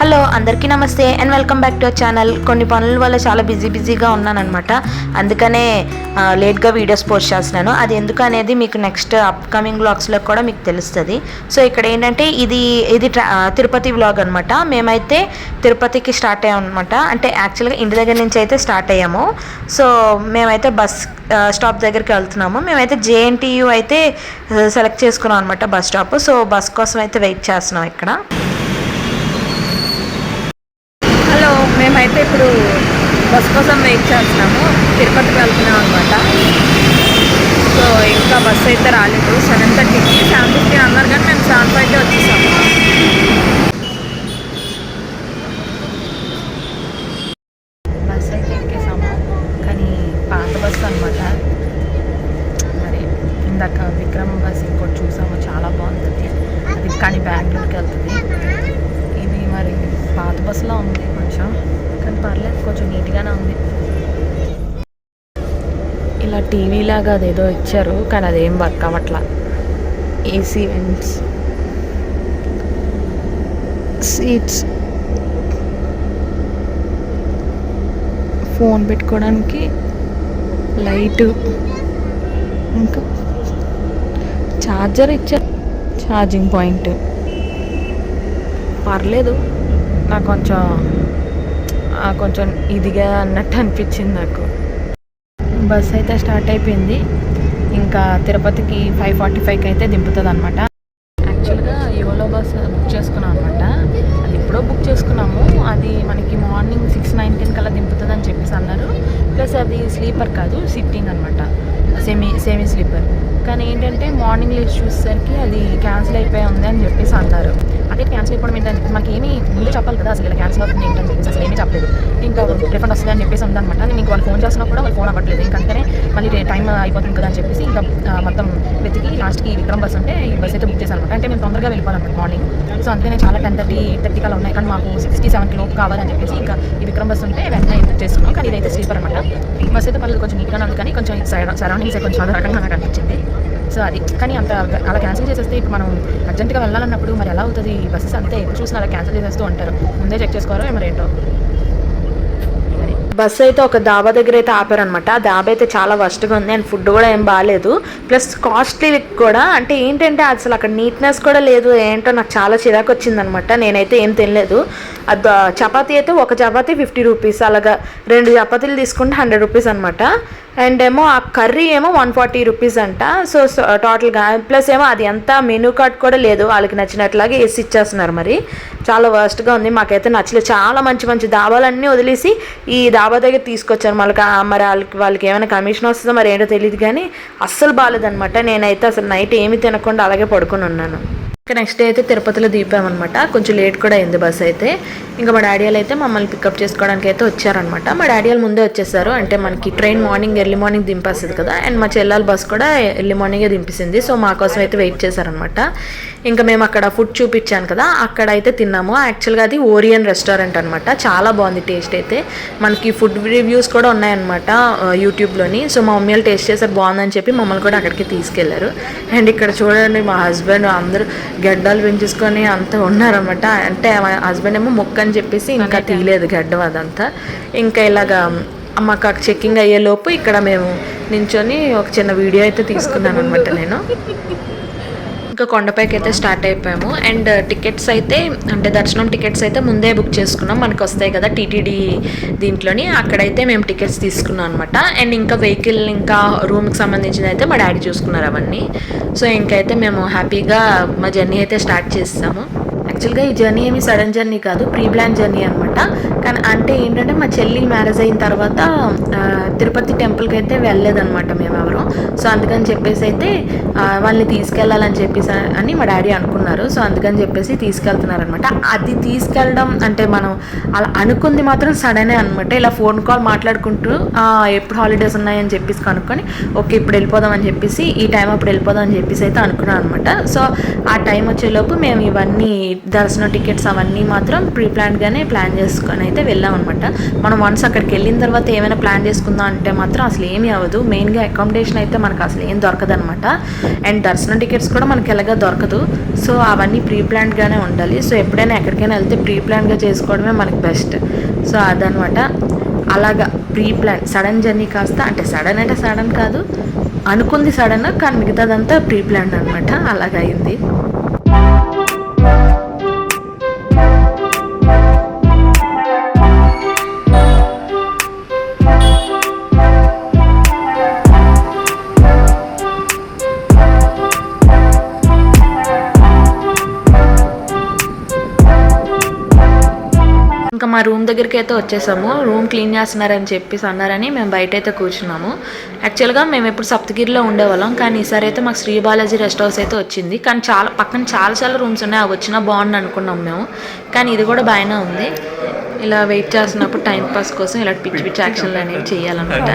Hello అందరికీ నమస్తే and welcome back to our channel. కొన్ని పనుల వల్ల చాలా బిజీగా ఉన్నానన్నమాట. అందుకనే లేట్గా వీడియోస్ పోస్ట్ చేస్తున్నాను. అది ఎందుకు అనేది మీకు నెక్స్ట్ అప్కమింగ్ వ్లాగ్స్లో కూడా మీకు తెలుస్తుంది. సో ఇక్కడ ఏంటంటే ఇది తిరుపతి వ్లాగ్ అనమాట. మేమైతే తిరుపతికి స్టార్ట్ అయ్యాం అనమాట. అంటే యాక్చువల్గా ఇంటి దగ్గర నుంచి అయితే స్టార్ట్ అయ్యాము. సో మేమైతే బస్ స్టాప్ దగ్గరికి వెళ్తున్నాము. మేమైతే జేఎన్టీయూ అయితే సెలెక్ట్ చేసుకున్నాం అనమాట బస్ స్టాప్. సో బస్ కోసం అయితే వెయిట్ చేస్తున్నాం ఇక్కడ. మేమైతే ఇప్పుడు బస్ కోసం వెయిట్ చేస్తున్నాము. తిరుపతికి వెళ్తున్నాం అనమాట. సో ఇంకా బస్సు అయితే రాలేదు. 7:30కి 7:50 అన్నారు కానీ మేము 7:05కే వచ్చేసాము. బస్సు అయితే ఎక్కేసాము, కానీ పాత బస్సు అనమాట. మరి ఇందాక విక్రమ్ బస్ ఇంకోటి చూసాము, చాలా బాగుంటుంది అది, కానీ బెంగళూరుకి వెళ్తుంది. ఇది మరి పాత బస్సులో ఉంది కొంచెం, కానీ పర్లేదు, కొంచెం నీట్గానే ఉంది. ఇలా టీవీ లాగా అదేదో ఇచ్చారు, కానీ అదేం వర్క్ అవ్వట్లా. ఏసీ వెంట్స్, సీట్స్, ఫోన్ పెట్టుకోవడానికి లైటు, ఇంకా ఛార్జర్ ఇచ్చారు, ఛార్జింగ్ పాయింట్. పర్లేదు, నాకు కొంచెం ఇదిగా అన్నట్టు అనిపించింది నాకు. బస్ అయితే స్టార్ట్ అయిపోయింది. ఇంకా తిరుపతికి 5:45కి అయితే దింపుతుంది అనమాట. యాక్చువల్గా యోలో బస్ బుక్ చేసుకున్నాం అనమాట. అది ఎప్పుడో బుక్ చేసుకున్నాము. అది మనకి మార్నింగ్ 6:19 కల్లా దింపుతుంది అని చెప్పేసి అన్నారు. ప్లస్ అది స్లీపర్ కాదు, సిట్టింగ్ అనమాట, సెమీ స్లీపర్. కానీ ఏంటంటే మార్నింగ్ లేచి చూసేసరికి అది క్యాన్సిల్ అయిపోయి ఉంది అని చెప్పేసి అన్నారు. అదే క్యాన్సిల్ అయిపోవడం ఏంటని చెప్పేసి మనకి ఏమీ ముందు చెప్పాలి కదా, అసలు ఇలా క్యాన్సిల్ అవుతుంది ఏంటని చెప్పేసి అసలు ఏమీ చెప్పలేదు. ఇంకా రిఫండ్ వస్తుంది అని చెప్పేసి ఉందన్నమాట. నేను ఇంక వాళ్ళు ఫోన్ చేస్తున్నా కూడా వాళ్ళు ఫోన్ అవ్వట్లేదు. ఇంకంతనే మళ్ళీ టైం అయిపోతుంది కదా అని చెప్పేసి ఇంకా మొత్తం వెతికి లాస్ట్కి విక్రమ్ బస్ ఉంటే ఈ బస్ అయితే బుక్ చేశాను అనమాట. అంటే మేము తొందరగా వెళ్ళిపోవాలన్నమాట మార్నింగ్. సో అందుకనే చాలా 10:30, 8:30 కల్లా ఉన్నాయి, కానీ మాకు 67 లోపు కావాలని చెప్పేసి ఇంకా ఈ విక్రమ్ బస్ ఉంటే వెంటనే బుక్ చేసుకున్నాం. కానీ ఇదైతే స్లీపర్ అనమాట. బస్ అయితే పర్లేదు, కొంచెం నీట్గానే ఉంది, కానీ కొంచెం సరౌండింగ్స్ కొంచెం అదే రకంగా నాకు అనిపించింది. సో అది, కానీ అంత అలా క్యాన్సిల్ చేసేస్తే ఇప్పుడు మనం అర్జెంట్గా వెళ్ళాలన్నప్పుడు మరి ఎలా అవుతుంది? బస్సెస్ అంతే, ఎప్పుడు చూసినా అలా క్యాన్సిల్ చేసేస్తూ ఉంటారు. ముందే చెక్ చేసుకోవాలో ఏమరేంటో. బస్సు అయితే ఒక దాబా దగ్గర అయితే ఆపారనమాట. ఆ దాబా అయితే చాలా వర్స్ట్గా ఉంది అండ్ ఫుడ్ కూడా ఏం బాగాలేదు. ప్లస్ కాస్ట్లీ కూడా, అంటే ఏంటంటే అసలు అక్కడ నీట్నెస్ కూడా లేదు. ఏంటో నాకు చాలా చిరాకు వచ్చిందనమాట. నేనైతే ఏం తినలేదు. అది చపాతీ అయితే ఒక చపాతీ 50 రూపీస్, అలాగా 2 చపాతీలు తీసుకుంటే 100 రూపీస్ అనమాట. అండ్ ఏమో ఆ కర్రీ ఏమో 140 రూపీస్ అంట. సో టోటల్గా ప్లస్ ఏమో అది ఎంత మెనూ కార్డ్ కూడా లేదు, వాళ్ళకి నచ్చినట్లాగే వేసి ఇచ్చేస్తున్నారు. మరి చాలా వర్స్ట్గా ఉంది, మాకైతే నచ్చలేదు. చాలా మంచి మంచి దాబాలన్నీ వదిలేసి ఈ దాబా దగ్గర తీసుకొచ్చారు. మరి వాళ్ళకి ఏమైనా కమిషన్ వస్తుందో మరి ఏంటో తెలియదు, కానీ అస్సలు బాగాలేదనమాట. నేనైతే అసలు నైట్ ఏమి తినకుండా అలాగే పడుకొని ఉన్నాను. ఇంకా నెక్స్ట్ డే అయితే తిరుపతిలో దింపామన్నమాట. కొంచెం లేట్ కూడా అయింది బస్ అయితే. ఇంకా మా డాడీ వాళ్ళు అయితే మమ్మల్ని పికప్ చేసుకోవడానికి అయితే వచ్చారనమాట. మా డాడీ వాళ్ళు ముందే వచ్చేసారు. అంటే మనకి ట్రైన్ ఎర్లీ మార్నింగ్ దింపేస్తుంది కదా, అండ్ మా చెల్లెల బస్ కూడా ఎర్లీ మార్నింగే దింపేసింది. సో మా కోసం అయితే వెయిట్ చేశారనమాట. ఇంకా మేము అక్కడ ఫుడ్ చూపించాను కదా, అక్కడ అయితే తిన్నాము. యాక్చువల్గా అది ఓరియన్ రెస్టారెంట్ అనమాట. చాలా బాగుంది టేస్ట్ అయితే. మనకి ఫుడ్ రివ్యూస్ కూడా ఉన్నాయన్నమాట యూట్యూబ్లోని. సో మా మమ్మీ వాళ్ళు టేస్ట్ చేసారు, బాగుందని చెప్పి మమ్మల్ని కూడా అక్కడికి తీసుకెళ్లారు. అండ్ ఇక్కడ చూడండి, మా హస్బెండ్ అందరూ గడ్డలు పెంచేసుకొని అంతా ఉన్నారనమాట. అంటే మా హస్బెండ్ ఏమో మొక్క అని చెప్పేసి ఇంకా తీయలేదు గడ్డం అదంతా. ఇంకా ఇలాగా మాకు చెక్కింగ్ అయ్యేలోపు ఇక్కడ మేము నించొని ఒక చిన్న వీడియో అయితే తీసుకున్నాను అనమాట నేను. ఇంకా కొండపైకి అయితే స్టార్ట్ అయిపోయాము. అండ్ టికెట్స్ అయితే, అంటే దర్శనం టికెట్స్ అయితే ముందే బుక్ చేసుకున్నాం. మనకు వస్తాయి కదా టీటీడీ దీంట్లోని, అక్కడైతే మేము టికెట్స్ తీసుకున్నాం అనమాట. అండ్ ఇంకా వెహికల్, ఇంకా రూమ్కి సంబంధించిన అయితే మా డాడీ చూసుకున్నారు అవన్నీ. సో ఇంకైతే మేము హ్యాపీగా మా జర్నీ అయితే స్టార్ట్ చేస్తాము. యాక్చువల్గా ఈ జర్నీ ఏమి సడన్ జర్నీ కాదు, ప్రీ ప్లాన్ జర్నీ అనమాట. కానీ అంటే ఏంటంటే మా చెల్లి మ్యారేజ్ అయిన తర్వాత తిరుపతి టెంపుల్కి అయితే వెళ్ళలేదన్నమాట మేము ఎవరు. సో అందుకని చెప్పేసి అయితే వాళ్ళని తీసుకెళ్ళాలని చెప్పేసి అని మా డాడీ అనుకున్నారు. సో అందుకని చెప్పేసి తీసుకెళ్తున్నారనమాట. అది తీసుకెళ్ళడం అంటే మనం అలా అనుకుంది మాత్రం సడనే అనమాట. ఇలా ఫోన్ కాల్ మాట్లాడుకుంటూ ఎప్పుడు హాలిడేస్ ఉన్నాయని చెప్పేసి కనుక్కొని ఓకే ఇప్పుడు వెళ్ళిపోదాం అని చెప్పేసి, ఈ టైం అప్పుడు వెళ్ళిపోదాం అని చెప్పేసి అయితే అనుకున్నాం అనమాట. సో ఆ టైం వచ్చేలోపు మేము ఇవన్నీ దర్శనం టికెట్స్ అవన్నీ మాత్రం ప్రీ ప్లాన్గానే ప్లాన్ చేసుకొని అయితే వెళ్ళాం అనమాట. మనం వన్స్ అక్కడికి వెళ్ళిన తర్వాత ఏమైనా ప్లాన్ చేసుకుందాం అంటే మాత్రం అసలు ఏమీ అవ్వదు. మెయిన్గా అకామిడేషన్ అయితే మనకు అసలు ఏం దొరకదనమాట. అండ్ దర్శనం టికెట్స్ కూడా మనకి ఎలాగా దొరకదు. సో అవన్నీ ప్రీ ప్లాన్డ్గానే ఉండాలి. సో ఎప్పుడైనా ఎక్కడికైనా వెళ్తే ప్రీ ప్లాన్గా చేసుకోవడమే మనకి బెస్ట్. సో అదనమాట. అలాగా ప్రీ ప్లాన్ సడన్ జర్నీ కాస్త అంటే సడన్ కాదు, అనుకుంది సడన్, కానీ మిగతాదంతా ప్రీ ప్లాన్ అనమాట. అలాగైంది. ఇంకా మా రూమ్ దగ్గరికి అయితే వచ్చేసాము. రూమ్ క్లీన్ చేస్తున్నారని చెప్పేసి అన్నారని మేము బయట అయితే కూర్చున్నాము. యాక్చువల్గా మేము ఎప్పుడు సప్తగిరిలో ఉండేవాళ్ళం, కానీ ఈసారి అయితే మాకు శ్రీ బాలాజీ రెస్ట్ హౌస్ అయితే వచ్చింది. కానీ పక్కన చాలా రూమ్స్ ఉన్నాయి, అవి వచ్చినా బాగుంది అనుకున్నాం మేము. కానీ ఇది కూడా బాగానే ఉంది. ఇలా వెయిట్ చేస్తున్నప్పుడు టైం పాస్ కోసం ఇలా పిచ్చి యాక్షన్లు అనేవి చేయాలన్నమాట.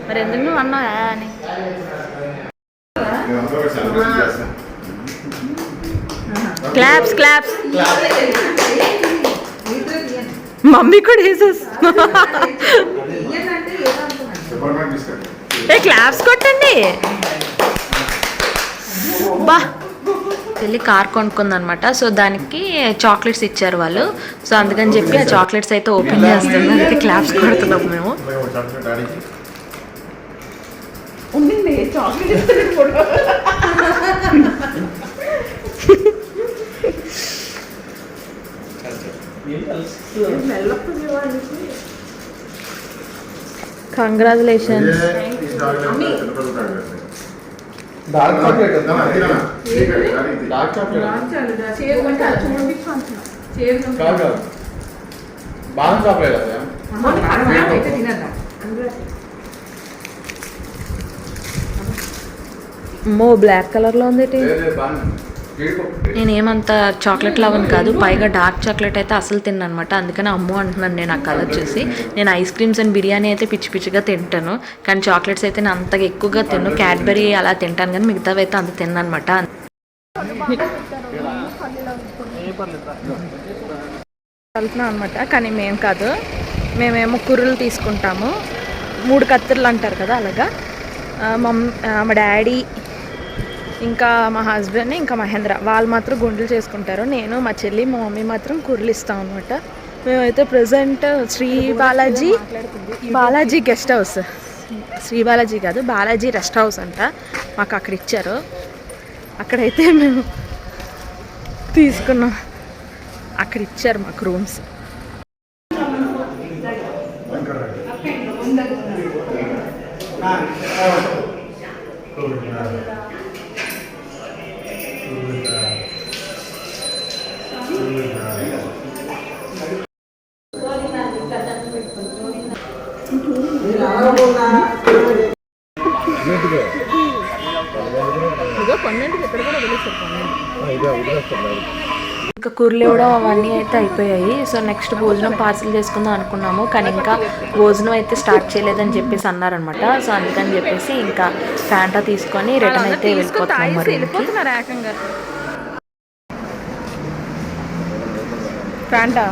మరి ఎందుకు నువ్వు అన్నా అని క్లాప్స్ మమ్మీ కూడా వేసేస్తా. క్లాప్స్ కొట్టండి. బా వెళ్ళి కార్ కొనుక్కుందనమాట. సో దానికి చాక్లెట్స్ ఇచ్చారు వాళ్ళు. సో అందుకని చెప్పి ఆ చాక్లెట్స్ అయితే ఓపెన్ చేస్తుంది. అందుకే క్లాప్స్ కొడుతున్నాం మేము. కంగ్రాచులేషన్స్. బ్లాక్ కలర్ లో ఉంది. నేనేమంత చాక్లెట్ లవన్ కాదు, పైగా డార్క్ చాక్లెట్ అయితే అసలు తిన్నాను అనమాట. అందుకని అమ్మో అంటున్నాను నేను ఆ కలర్ చూసి. నేను ఐస్ క్రీమ్స్ అండ్ బిర్యానీ అయితే పిచ్చిగా తింటాను, కానీ చాక్లెట్స్ అయితే నేను అంతగా ఎక్కువగా తిన్ను. క్యాడ్బరీ అలా తింటాను, కానీ మిగతావి అయితే అంత తిన్నాను అనమాట. వెళ్తున్నాం అనమాట, కానీ మేము కాదు, మేమేమో కుర్రలు తీసుకుంటాము. 3 కత్తిర్లు అంటారు కదా, అలాగా. మా డాడీ ఇంకా మా హస్బెండ్ ఇంకా మహేంద్ర వాళ్ళు మాత్రం గుండెలు చేసుకుంటారు. నేను మా చెల్లి మా మమ్మీ మాత్రం కుర్రలు ఇస్తాం అనమాట. మేమైతే present Shri Balaji guest house, Shri Balaji కాదు బాలాజీ రెస్ట్ హౌస్ అంట, మాకు అక్కడ ఇచ్చారు. అక్కడైతే మేము తీసుకున్నాం, అక్కడ ఇచ్చారు మాకు రూమ్స్. ఇంకా కూరలు ఇవ్వడం అవన్నీ అయితే అయిపోయాయి. సో నెక్స్ట్ భోజనం పార్సిల్ చేసుకుందాం అనుకున్నాము, కానీ ఇంకా భోజనం అయితే స్టార్ట్ చేయలేదని చెప్పేసి అన్నారనమాట. సో అందుకని చెప్పేసి ఇంకా ఫ్యాంటా తీసుకొని రిటర్న్ అయితే వెళ్ళిపోతున్నాం. మరి ఫ్యాంటా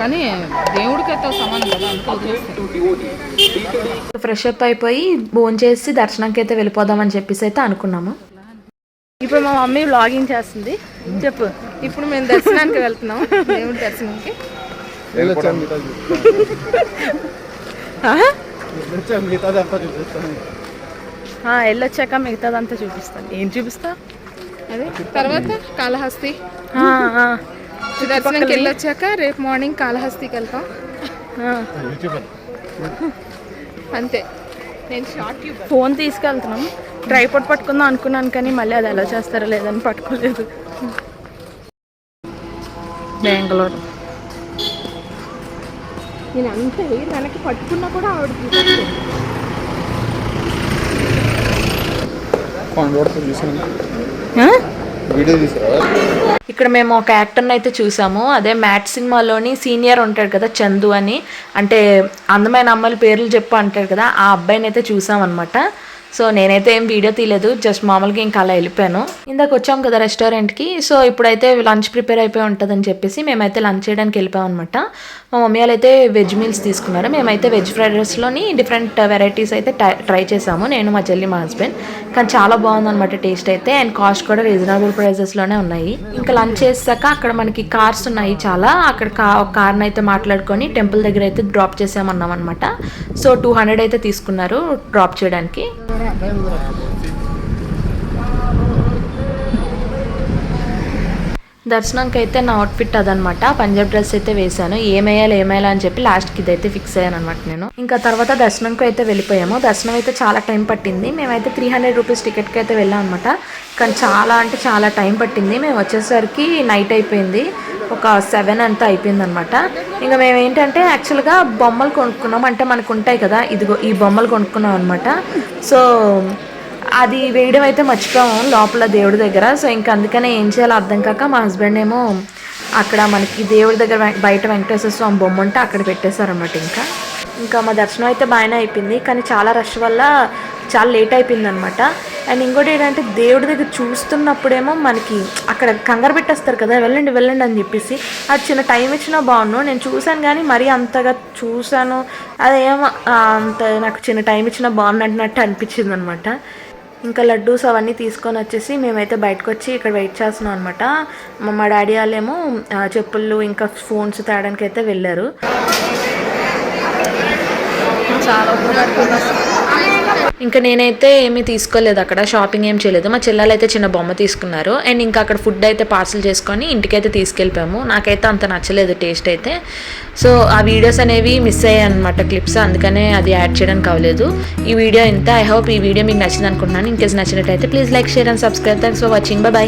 కానీ దేవుడికైతే సమానం కదా. ఫ్రెష్ అప్ అయిపోయి భోంచేసి దర్శనానికి అయితే వెళ్ళిపోదామని చెప్పేసి అయితే అనుకున్నాము. ఇప్పుడు మా మమ్మీ వ్లాగింగ్ చేస్తుంది. చెప్పు. ఇప్పుడు మేము దర్శనానికి వెళ్తున్నాం, దేవుడి దర్శనానికి. వెళ్ళొచ్చాక మిగతాదంతా చూపిస్తాను. ఏం చూపిస్తా? అదే తర్వాత కాళహస్తి దర్శనంకి వెళ్ళొచ్చాక రేపు మార్నింగ్ కాళహస్తికి వెళ్తాం అంతే. నేను షార్ట్ ఫోన్ తీసుకెళ్తున్నాం. ట్రైపాడ్ పట్టుకుందాం అనుకున్నాను, కానీ మళ్ళీ అది ఎలా చేస్తారో లేదని పట్టుకోలేదు. బెంగళూరు నేను అంత హెయిర్ వెనక్కి పట్టుకున్నా కూడా ఆవిడకి ఇక్కడ మేము ఒక యాక్టర్ని అయితే చూసాము. అదే మ్యాట్ సినిమాలోని సీనియర్ ఉంటాడు కదా చందు అని, అంటే అందమైన అమ్మాయిల పేర్లు చెప్పు అంటాడు కదా, ఆ అబ్బాయిని అయితే చూసాం అనమాట. సో నేనైతే ఏం వీడియో తీయలేదు, జస్ట్ మామూలుగా ఇంకా అలా వెళ్ళిపోయాను. ఇందాక వచ్చాం కదా రెస్టారెంట్కి, సో ఇప్పుడైతే లంచ్ ప్రిపేర్ అయిపోయి ఉంటుందని చెప్పేసి మేమైతే లంచ్ చేయడానికి వెళ్ళిపోయాం అనమాట. మా మమ్మీ వాళ్ళు అయితే వెజ్ మీల్స్ తీసుకున్నారు. మేమైతే వెజ్ ఫ్రైడ్ రైస్లోని డిఫరెంట్ వెరైటీస్ అయితే ట్రై చేసాము, నేను మా చెల్లి మా హస్బెండ్. కానీ చాలా బాగుందన్నమాట టేస్ట్ అయితే, అండ్ కాస్ట్ కూడా రీజనబుల్ ప్రైజెస్లోనే ఉన్నాయి. ఇంకా లంచ్ చేసాక అక్కడ మనకి కార్స్ ఉన్నాయి చాలా, అక్కడ కార్ని అయితే మాట్లాడుకొని టెంపుల్ దగ్గర అయితే డ్రాప్ చేసామన్నాం అనమాట. సో 200 అయితే తీసుకున్నారు డ్రాప్ చేయడానికి. దర్శనంకి అయితే నా అవుట్ఫిట్ అదనమాట, పంజాబ్ డ్రెస్ అయితే వేసాను. ఏమేయాలి అని చెప్పి లాస్ట్కి ఇదైతే ఫిక్స్ అయ్యాను అనమాట నేను. ఇంకా తర్వాత దర్శనంకి అయితే వెళ్ళిపోయాము. దర్శనం అయితే చాలా టైం పట్టింది. మేమైతే 300 రూపీస్ టికెట్కి అయితే వెళ్ళాం అనమాట. కానీ చాలా టైం పట్టింది. మేము వచ్చేసరికి నైట్ అయిపోయింది, ఒక 7 అంతా అయిపోయింది అనమాట. ఇంకా మేము ఏంటంటే యాక్చువల్గా బొమ్మలు కొనుక్కున్నాం, అంటే మనకు ఉంటాయి కదా, ఇదిగో ఈ బొమ్మలు కొనుక్కున్నాం అనమాట. సో అది వేయడం అయితే మర్చిపోయాము లోపల దేవుడి దగ్గర. సో ఇంకా అందుకనే ఏం చేయాలో అర్థం కాక మా హస్బెండ్ ఏమో అక్కడ మనకి దేవుడి దగ్గర బయట వెంకటేశ్వర స్వామి బొమ్మ ఉంటే అక్కడ పెట్టేశారన్నమాట. ఇంకా మా దర్శనం అయితే బాగానే అయిపోయింది, కానీ చాలా రష్ వల్ల చాలా లేట్ అయిపోయింది అనమాట. అండ్ ఇంకోటి ఏంటంటే దేవుడి దగ్గర చూస్తున్నప్పుడేమో మనకి అక్కడ కంగారు పెట్టేస్తారు కదా, వెళ్ళండి అని చెప్పేసి. అది చిన్న టైం ఇచ్చినా బాగుండు. నేను చూశాను కానీ మరీ అంతగా చూశాను, అదేమో అంత నాకు చిన్న టైం ఇచ్చినా బాగున్నట్టు అనిపించింది అనమాట. ఇంకా లడ్డూస్ అవన్నీ తీసుకొని వచ్చేసి మేమైతే బయటకు వచ్చి ఇక్కడ వెయిట్ చేస్తున్నాం అనమాట. మా డాడీ వాళ్ళేమో చెప్పులు ఇంకా ఫోన్స్ తేడానికి అయితే వెళ్ళారు. చాలా ఇంకా నేనైతే ఏమీ తీసుకోలేదు, అక్కడ షాపింగ్ ఏం చేయలేదు. మా చెల్లెలు అయితే చిన్న బొమ్మ తీసుకున్నారు. అండ్ ఇంకా అక్కడ ఫుడ్ అయితే పార్సల్ చేసుకొని ఇంటికైతే తీసుకెళ్ళిపోయాము. నాకైతే అంత నచ్చలేదు టేస్ట్ అయితే. సో ఆ వీడియోస్ అనేవి మిస్ అయ్యాయి అనమాట, క్లిప్స్, అందుకనే అది యాడ్ చేయడానికి అవ్వలేదు. ఈ వీడియో ఇంత. ఐ హోప్ ఈ వీడియో మీకు నచ్చింది అనుకుంటున్నాను. ఇన్ కేస్ నచ్చినట్టయితే please like, share and subscribe. Thanks for watching. By.